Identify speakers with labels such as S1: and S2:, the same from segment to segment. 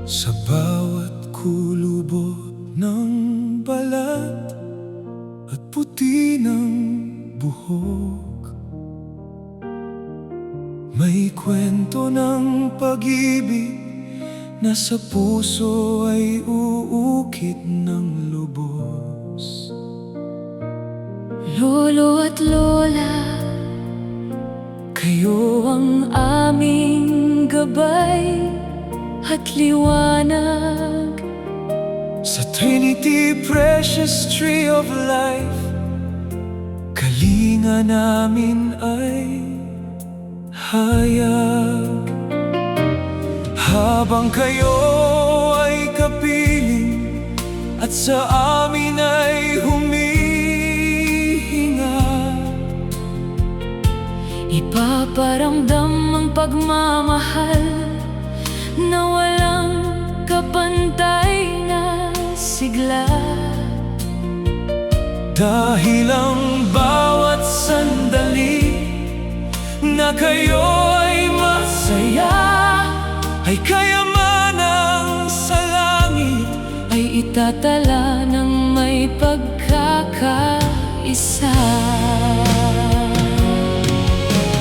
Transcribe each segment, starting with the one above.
S1: Sa bawat kulubo ng balat at puti ng buhok, may kwento ng pag-ibig na sa puso ay uukit ng lubos.
S2: Lolo at lola, kayo ang aming gabay at liwanag.
S1: Sa Trinity Precious Tree of Life, kalinga namin ay hayag. Habang kayo ay kapiling at sa amin ay humihinga,
S2: Ipaparamdam ang pagmamahal na walang kapantay na sigla.
S1: dahil ang bawat sandali na kayo ay masaya ay kayamanan sa langit,
S2: Ay itatala ng may pagkakaisa.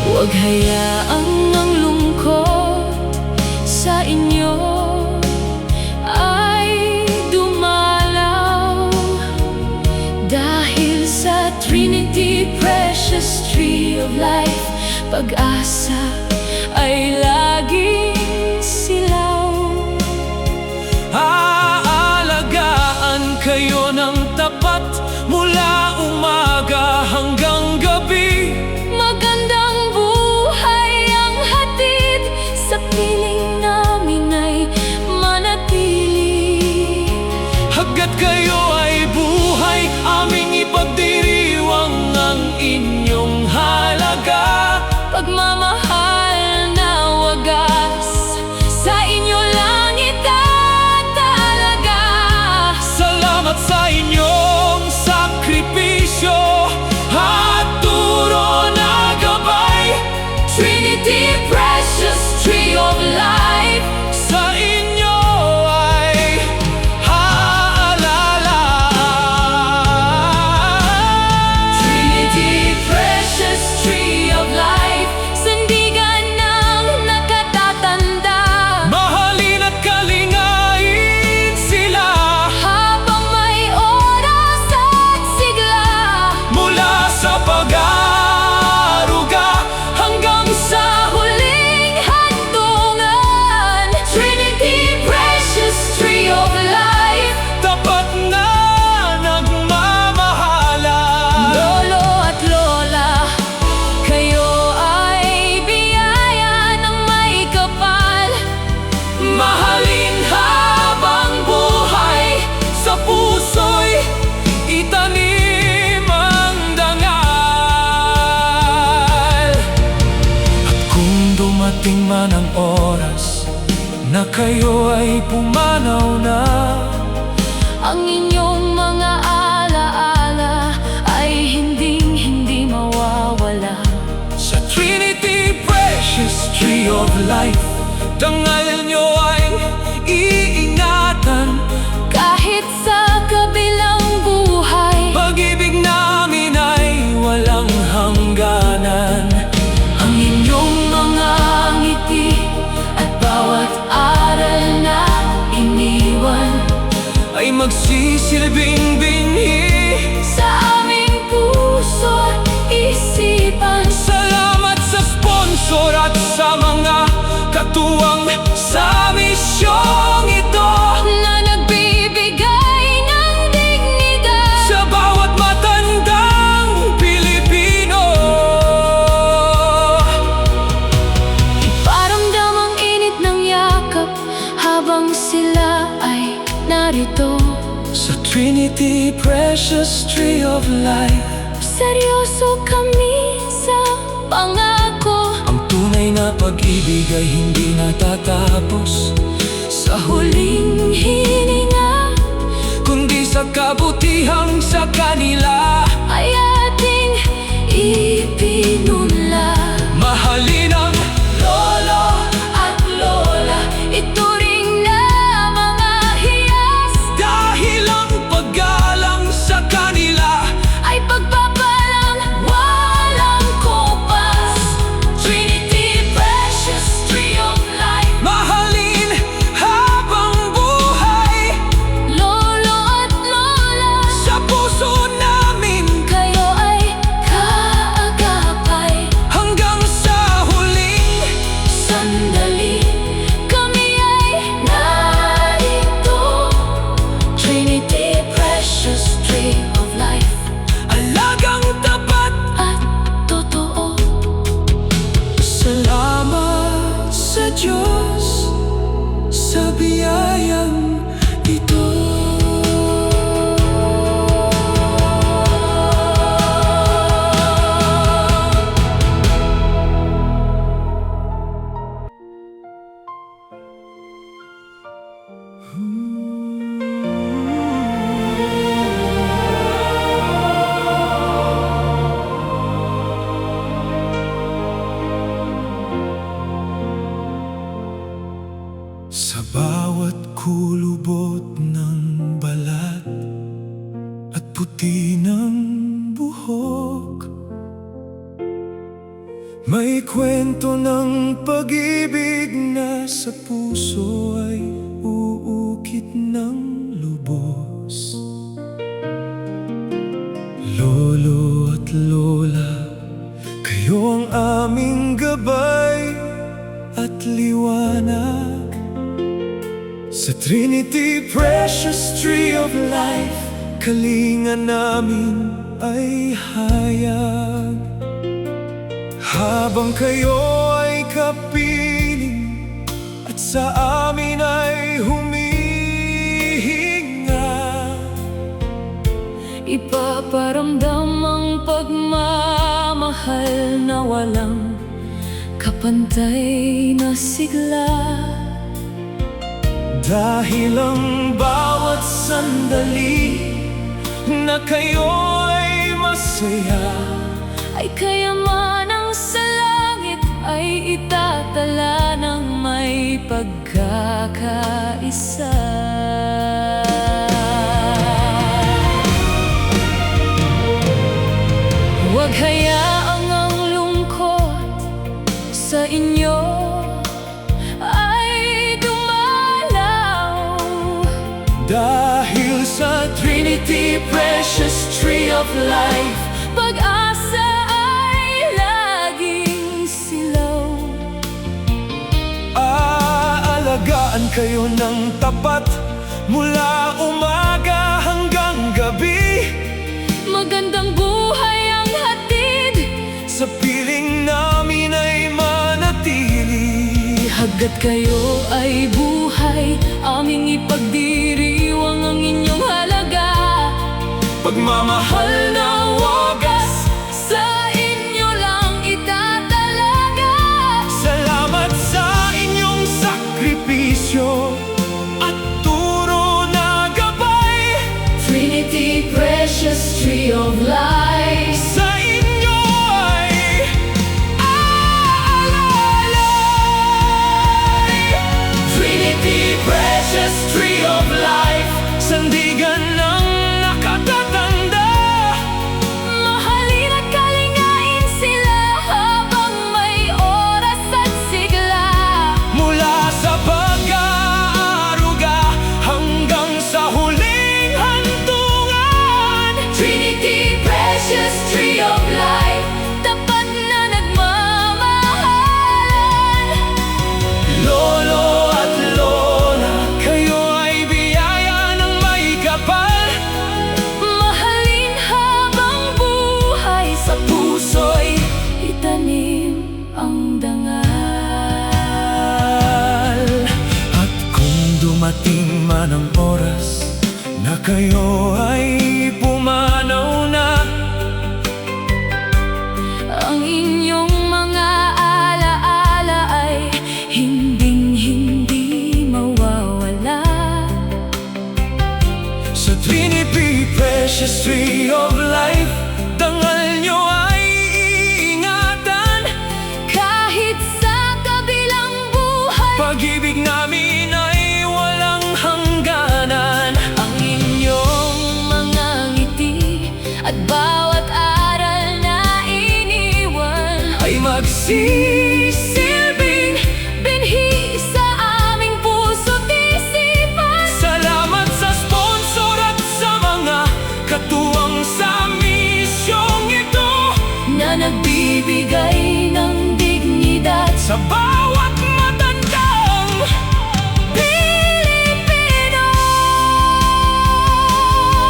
S2: Huwag hayaang ang lungkot sa inyo ay dumalaw, dahil sa Trinity Precious Tree of Life, pag-asa ay laging silaw.
S1: Aalagaan kayo ng tapat mula umaga hanggang gabi.
S2: Magandang buhay ang hatid, sa piling namin ay manatili.
S1: Hanggat kayo ay buhay, aming ipagdiriwang ang inyong halaga.
S2: Pagmamahal na wagas, sa inyo lang itatalaga.
S1: Salamat sa inyong sakripisyo at turo na gabay.
S2: Trinity Precious Tree of Life,
S1: Sa inyo ay haalala.
S2: Trinity Precious Tree of Life, sandigan ng nakatatanda.
S1: Mahalin at kalingain sila
S2: Habang may oras at sigla,
S1: mula sa pag-aaruga
S2: hanggang sa huling handungan. Trinity Precious Tree of Life,
S1: tapat na nagmamahala.
S2: lolo at lola, kayo ay biyaya ng may kapal.
S1: Mahalin habang buhay, sa puso'y itanim ang dangal. At kung dumating man ang oras na kayo ay pumanaw na,
S2: Ang inyong mga alaala ay hindi mawawala.
S1: sa Trinity Precious Tree of Life, dangal nyo ay iingatan.
S2: Kahit sa kabilang buhay,
S1: Pag-ibig namin ay walang hangganan.
S2: ang inyong mga ngiti at bawat aral na iniwan
S1: Ay magsisilbing binhi.
S2: sa aming puso at isipan.
S1: Salamat sa sponsor at sa mga katuwang sa misyong ito,
S2: Na nagbibigay ng dignidad
S1: sa bawat matandang Pilipino.
S2: Iparamdam ang init ng yakap habang sila ay narito.
S1: Sa Trinity Precious Tree of Life,
S2: Seryoso kami sa pangako.
S1: ang tunay na pag-ibig ay hindi natatapos sa
S2: Huling hininga
S1: kundi sa kabutihang sa kanila.
S2: ay ating ipinunla.
S1: Mahalin ang
S2: Lolo at lola, ituring na
S1: Sa bawat kulubot ng balat at puti ng buhok, may kwento ng pag-ibig na sa puso ay uukit ng lubos. Lolo at lola, kayo ang aming gabay at liwanag. Sa Trinity Precious Tree of Life, kalinga namin ay hayag. Habang kayo ay kapiling at sa amin ay humihinga,
S2: Ipaparamdam ang pagmamahal na walang kapantay na sigla.
S1: dahil ang bawat sandali na kayo ay masaya,
S2: Ay kayamanang sa langit ay itatala ng may pagkakaisa. Huwag hayaang ang lungkot sa inyo ay dumalaw,
S1: dahil sa Trinity Precious Tree of Life,
S2: pag-asa ay laging silaw.
S1: aalagaan kayo ng tapat mula umaga hanggang gabi.
S2: Magandang buhay ang hatid,
S1: Sa piling namin ay manatili.
S2: hanggat kayo ay buhay, aming ipagdiriwang ang inyong halaga.
S1: Pagmamahal na wagas
S2: Sa inyo lang itatalaga.
S1: salamat sa inyong sakripisyo at turo na gabay.
S2: Trinity Precious Tree of Life,
S1: Sa inyo ay aalalay. Trinity Precious Tree of Life, sandigan ng nakatatanda.
S2: mahalin at kalingain sila habang may oras at sigla.
S1: Mula sa pag-aaruga hanggang sa huling hantungan,
S2: Trinity Precious Tree of Life, tapat na nagmamahalan.
S1: lolo at lola, kayo ay biyaya ng may kapal.
S2: Mahalin habang buhay,
S1: Sa puso'y
S2: itanim ang dangal.
S1: at kung dumating man ang oras na kayo ay pumanaw na,
S2: Ang inyong mga alaala ay hinding-hindi mawawala.
S1: sa Trinity Precious Tree of Life, dangal nyo ay iingatan.
S2: Kahit sa kabilang buhay,
S1: Pag-ibig namin ay walang hangganan.
S2: ang inyong mga ngiti at bawat aral na iniwan
S1: Ay magsisilbing
S2: binhi sa aming puso't isipan.
S1: salamat sa sponsor at sa mga katuwang sa misyong ito.
S2: Na nagbibigay ng dignidad
S1: Sa bawat matandang
S2: Pilipino.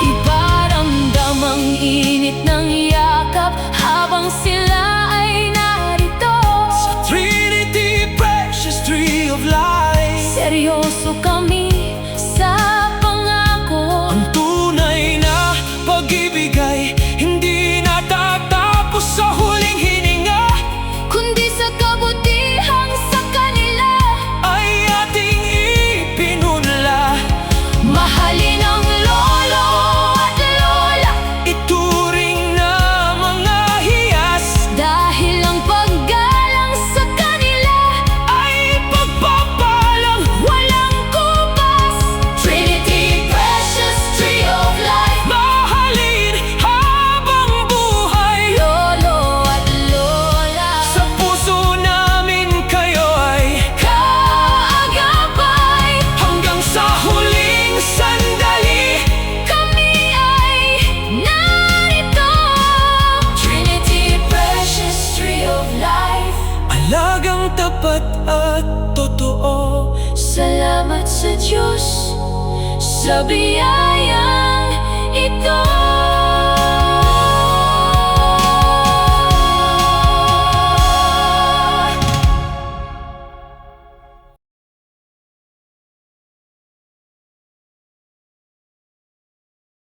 S2: Iparamdam ang init ng yakap habang sila ay narito.
S1: sa Trinity Precious Tree of Life,
S2: Seryoso kami sa pangako.
S1: ang tunay na pag-ibig ay hindi natatapos sa huling hininga.
S2: Kundi sa kabutihang sa kanila
S1: Ay ating ipinunla
S2: Salamat sa Diyos sa biyaya